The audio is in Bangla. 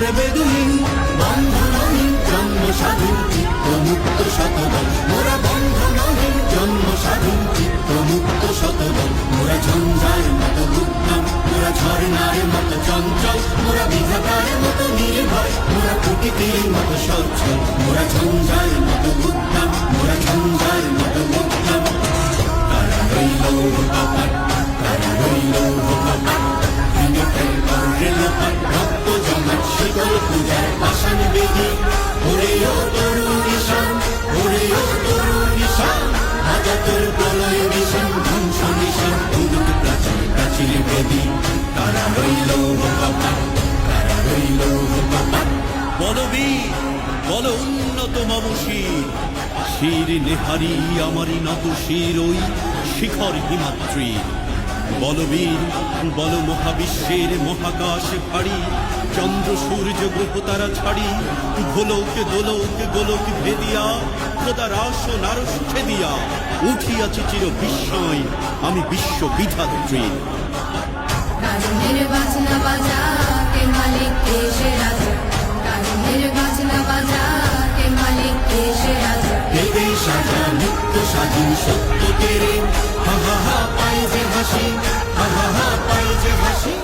আর বেদুইন। বন্ধনহীন জন্ম স্বাধীন চিত্ত মুক্ত শতদল, মোরা বন্ধনহীন জন্ম স্বাধীন চিত্ত মুক্ত শতদল। মোরা ঝঞ্ঝার মতো উদ্যম, মোরা ঝর্ণার মতো চঞ্চল, মোরা বিধাতার মতো নির্ভয়, মোরা প্রকৃতির মতো সচ্ছল। মোরা ঝঞ্ঝার মতো উদ্যম, মোরা ঝঞ্ঝার মতো উদ্যম। তারা রইল কপাট, তারা রইল কপাট, ভেঙে ফেলবার রেলপাট, রক্ত জমাট শীতল পূজার পাষাণ বেদি। ওরেও তরুণ নিশান, ওরেও তরুণ নিশান, হাজার প্রলয় নিশান, ধ্বংস নিশান, উদুত প্রাচীর প্রাচীর বেদি। তারা রইল কপাট, তারা রইল কপাট। বলবীর বল উন্নত মম শির, শির নেহারি আমারি নত শির ওই শিখর হিমাদ্রি। বলবীর বল মহাবিশ্বের মহাকাশ ভারী, চন্দ্র সূর্য গ্রহ তারা ছাড়ি, গোলক দোলক গোলক ভেদিয়া, খোদার আসন আরশ ছেদিয়া, উঠিয়াছি চির বিস্ময় আমি বিশ্ব বিধাত্রী। রাজনের বাজনা বাজা কে মালিক দেশে রাজা, রাজনের বাজনা বাজা কে মালিক দেশে রাজা। দেবে সাজা নিত্য স্বাধীন সত্য তেরে, হা হা হা পায় যে হাসি, হা হা হা পায় যে হাসি।